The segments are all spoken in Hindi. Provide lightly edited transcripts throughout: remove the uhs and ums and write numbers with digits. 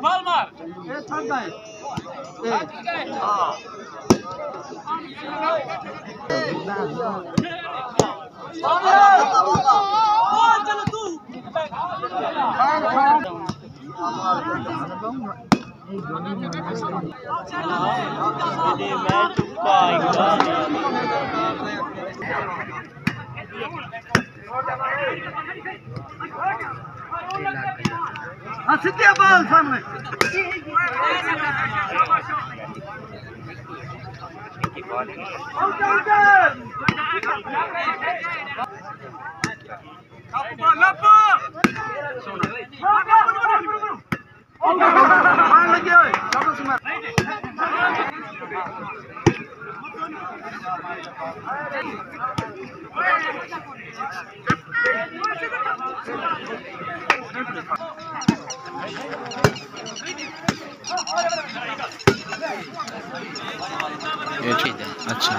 बाल मार ये थक गए चलो तू सीधे बाल सामने ये ठीक है। अच्छा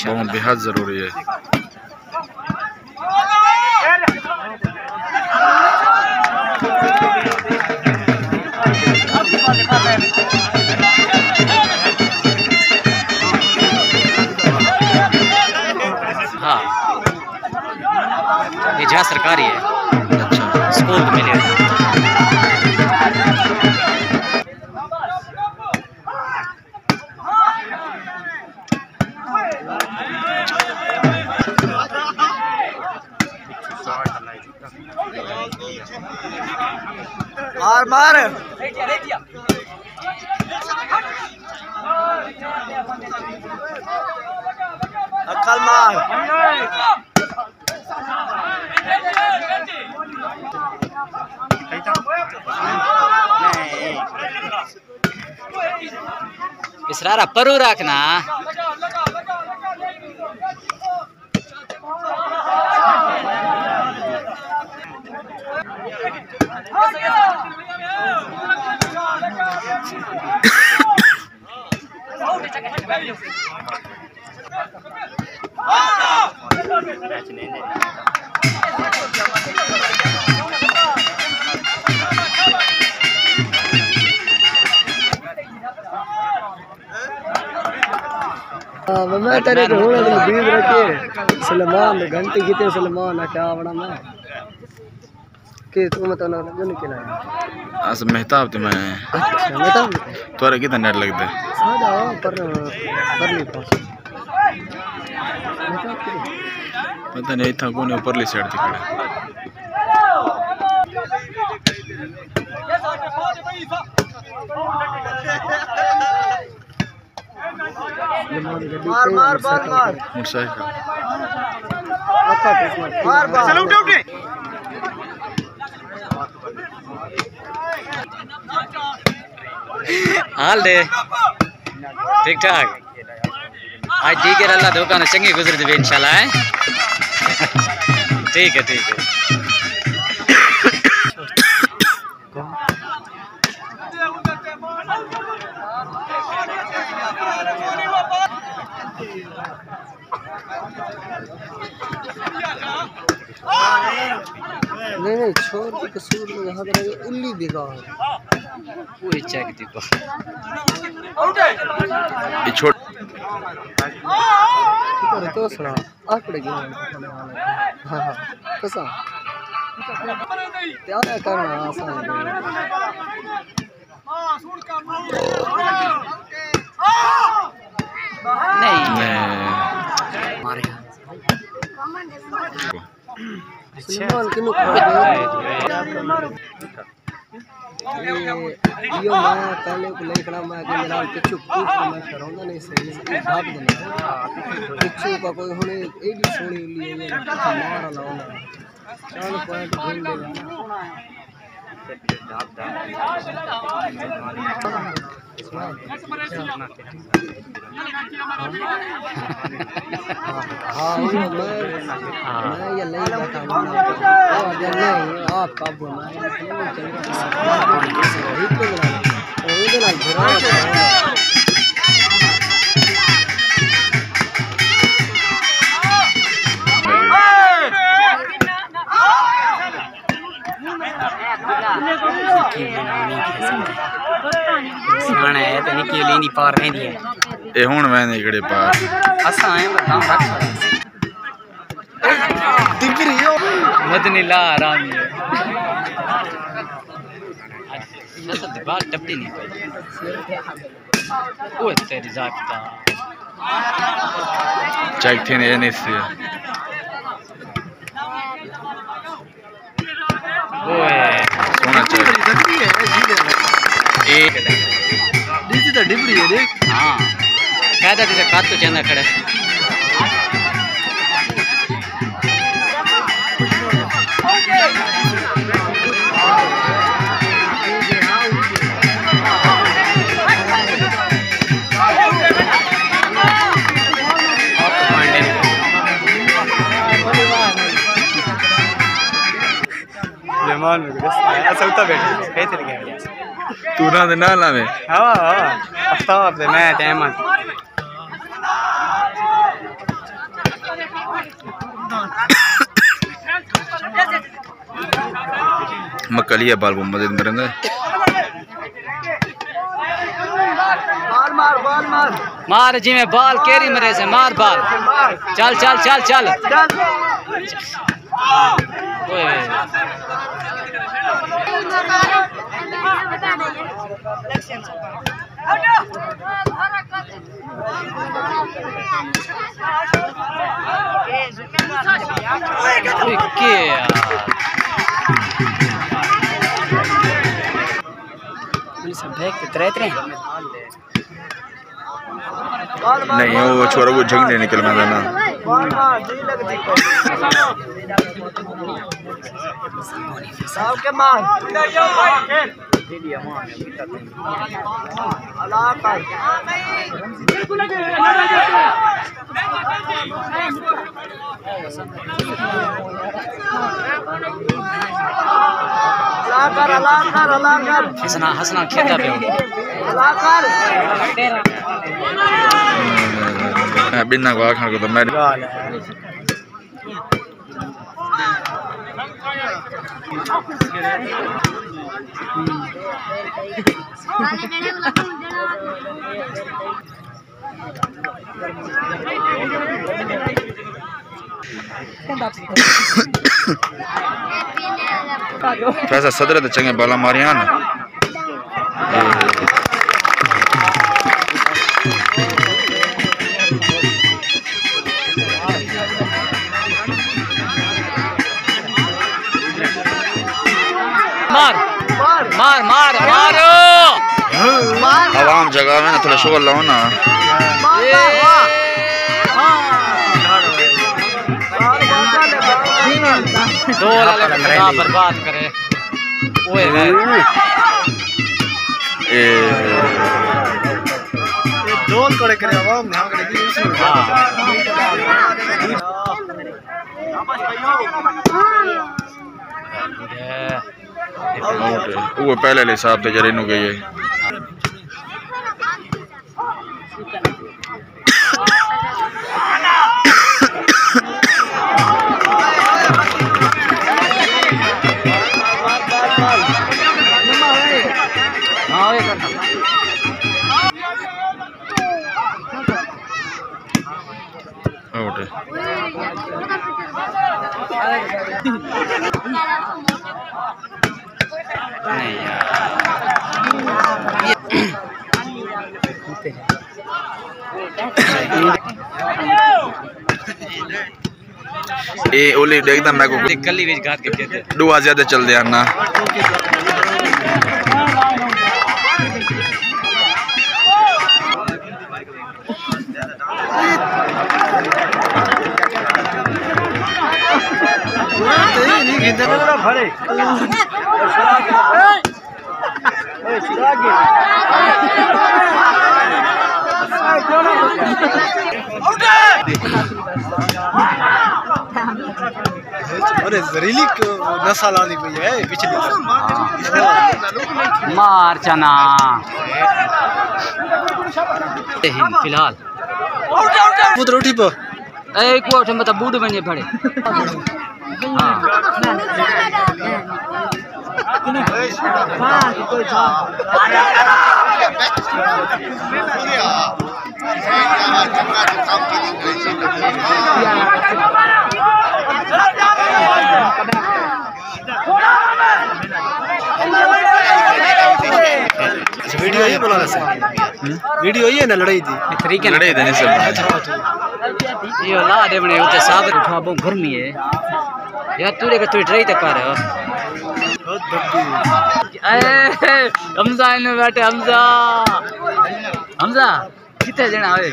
बहुत बेहद ज़रूरी है। हाँ ये जहाँ सरकारी है। अच्छा स्कूल में मिले मार अक्ल मार इसरारा परू रखना। मैं तेरे ढूंढे तो बीज रखे सलमान घंटी की सलमान क्या बड़ा मैं के तुम तो ना जो निकला आज मेहताब तो मैं अच्छा मेहताब तोरे कितना नेट लगता है आ जाओ पर नहीं पास पता नहीं था कौन ऊपरली साइड दिखा मार मोटरसाइकिल चलो उठे हाल दे ठीक ठाक। आज ठीक है अल्लाह दुकान चंगी गुजर दी इंशाल्लाह है। ठीक है ठीक है। नहीं छोड़ के कसूर में यहाँ पर उल्ली बेकार पूरी चेक दीपा ये छोड़ तो सुना आकड़े गया हाँ हाँ कैसा क्या करना आसान नहीं मारे सलमान किनु खा गए यो मैं काले को लेखना मैं के मेरा पिछु पूछ मैं कराऊंगा नहीं सही भाग देना पिछु का कोई होने एडी सोनी लिए ये मारा लाओना 4 पॉइंट ढूंढ लेगा हाँ मैं ये नहीं बताऊंगा आप कब सियाना है तो निकी लेनी पार नहीं दी ए हुन मैं निकड़े पार असा है बताऊं रख दिगरियो मदनी ला आरामी है नसल दिमाग टपटी नहीं पाई ओए तेरी जागता चेक थे ने नहीं से ओए सोना चेक एक डीजी तो डिबरी है देख हां कहता तुझे काट तो चंदा खड़े लेमान में ऐसा उता बैठे कहते लगे तू ना दे ना लावे हां आफ्ताब से मैं तैमन मकलिया बाल को मदद करेंगे मार मार जी में बाल केरी मरे से मार बाल चल चल चल चल ओए के सब देख तेरे नहीं वो छोरा वो जंग नहीं निकल मैं ना साहब के मार हसना हसना खेता पे बिना को आखा को तो मैं वैसा सदर तो चंगे बाला मारिया ना मार मार मार मारो आवाम जगह में ना थोड़ा शोर लाओ ना दो लाले बर्बाद करे ओए ए दोन करे करे आवाम ना करे वो पहले ले साहब ते जरे नु गई है नहीं यार ये ओली देखदा मैं को कली विच घात के कहते दुआ ज्यादा चल दे ना अरे जहरीली नस्ल आनी पई है पिछली मार चना फिलहाल पुत्र उठी पो एक कोठ में तो बूढ़ बने पड़े हां वीडियो ये बोला से वीडियो ये ना लड़ाई थी तरीके लड़ाई देने से ये ला दे बने उते साहब उठा बहुत गर्मी है यार तू रे तू ट्राई तक कर हमजा ने बैठे हमजा कितने जना आवे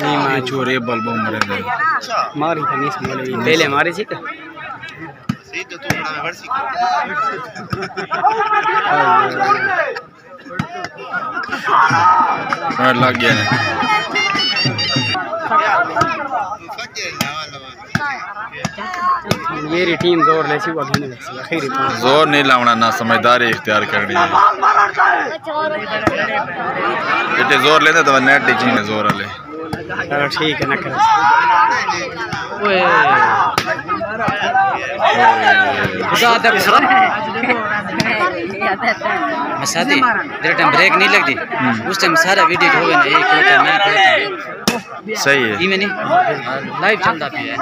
नहीं मैं छोरे बल्बो मरे गए मारी था नहीं मारे पहले मारे छी का सही तो तू बड़ा वर्षी लग गया ने मेरी टीम जोर ले सी आखिरी जोर नहीं लावना ना समझदारी इख्तियार करनी है इतने जोर लेते तो नेट टीचिंग में जोर वाले ठीक है ना कर ओए मसादी तेरे टाइम ब्रेक नहीं लगती उस टाइम सारा वीडियो हो गया ना एक होता मैं होता सही है ये मैंने लाइव चलता भी है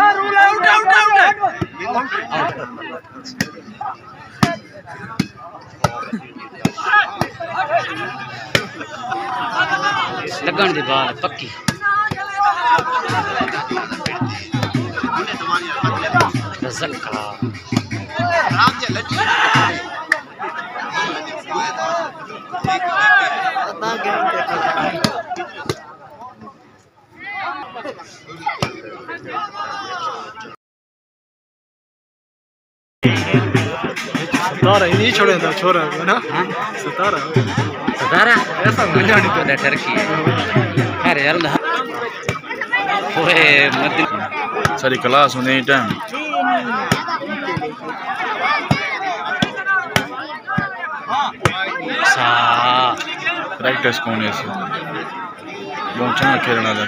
लगन दी बाल पक्की रज़क्का तारा ही नहीं छोड़े था छोरा है ना सतारा ऐसा मजा नहीं तो टर्की अरे यार ओए मत सारी क्लास होने टाइम सा प्रैक्टिस कौन है से बहुत अच्छा खेलना था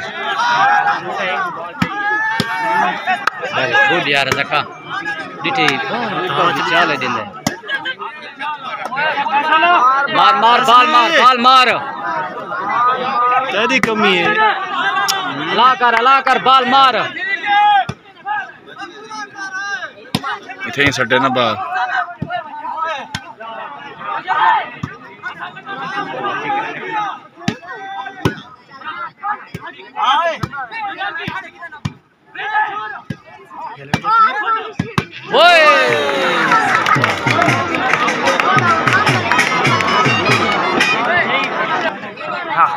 अरे गुड यार रज़क्का डिटे चाल है दिन मार मार बाल मार तेरी कमी है ला कर बाल मार इथे ही सटे ना बाल ओए हाँ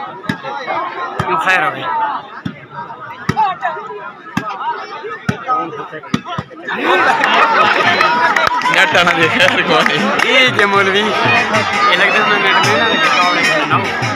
क्यों खैर हो गई नेट आना देखा यार कौन है ये मौलवी ये लगता है मैं नेट में ना